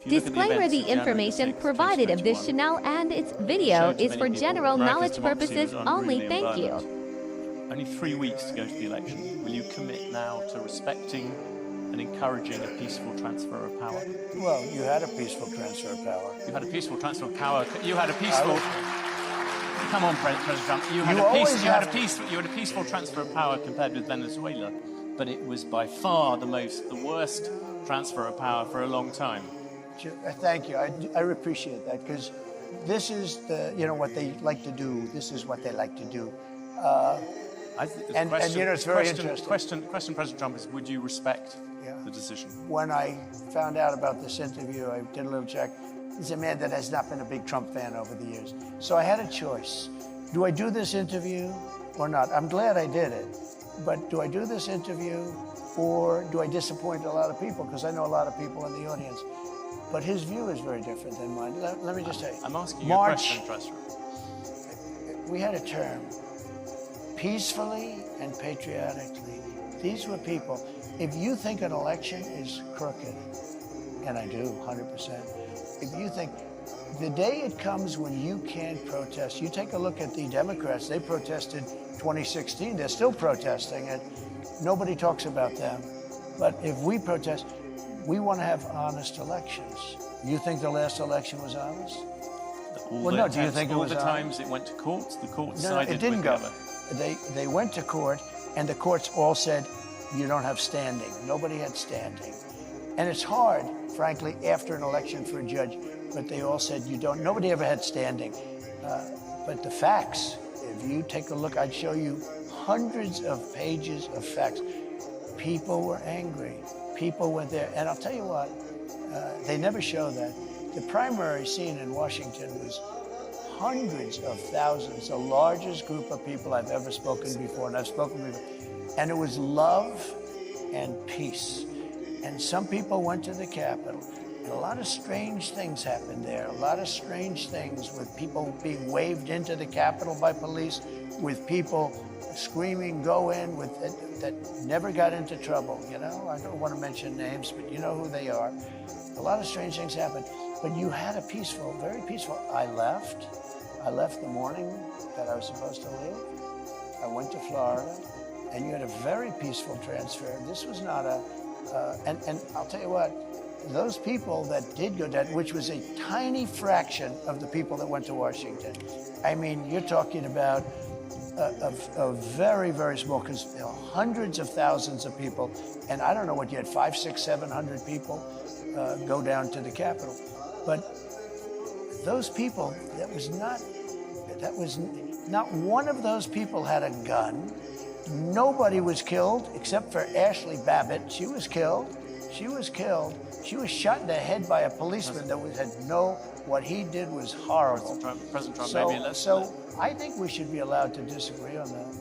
Disclaimer: the information provided of this channel and its video is for general knowledge purposes only. Thank you. Only 3 weeks to go to the election. Will you commit now to respecting and encouraging a peaceful transfer of power? Well, you had a peaceful transfer of power. You had a peaceful transfer of power. You had a peaceful... Come on, President Trump. You had a peaceful transfer of power compared with Venezuela, but it was by far the worst transfer of power for a long time. Thank you. I appreciate that, because this is what they like to do. This is what they like to do. It's very interesting. Question, President Trump, is would you respect the decision? When I found out about this interview, I did a little check. He's a man that has not been a big Trump fan over the years. So I had a choice. Do I do this interview or not? I'm glad I did it. But do I do this interview or do I disappoint a lot of people? Because I know a lot of people in the audience. But his view is very different than mine. Let me just tell you. I'm asking you a question, President. We had a term, peacefully and patriotically. These were people. If you think an election is crooked, and I do, 100%, if you think the day it comes when you can't protest, you take a look at the Democrats, they protested 2016, they're still protesting it. Nobody talks about them. But if we protest, we want to have honest elections. You think the last election was honest? Do you think it was all the times it went to courts, the courts sided it didn't with go. They went to court, and the courts all said, you don't have standing. Nobody had standing. And it's hard, frankly, after an election for a judge, but they all said you don't. Nobody ever had standing. But the facts, if you take a look, I'd show you hundreds of pages of facts. People were angry. People were there. And I'll tell you what, they never show that. The primary scene in Washington was hundreds of thousands, the largest group of people I've ever spoken before, and I've spoken before. And it was love and peace. And some people went to the Capitol, and a lot of strange things happened there. A lot of strange things, with people being waved into the Capitol by police, with people screaming, go in, that never got into trouble, I don't want to mention names, but you know who they are. A lot of strange things happened, but you had a peaceful, very peaceful. I left the morning that I was supposed to leave. I went to Florida, and you had a very peaceful transfer. This was not and I'll tell you what, those people that did go down, which was a tiny fraction of the people that went to Washington. I mean, you're talking about a very, very small, because there were hundreds of thousands of people, and I don't know what you had, 500, 600, 700 people go down to the Capitol. But those people, not one of those people had a gun. Nobody was killed except for Ashley Babbitt. She was killed. She was killed. She was shot in the head by a policeman what he did was horrible. President Trump, So I think we should be allowed to disagree on that.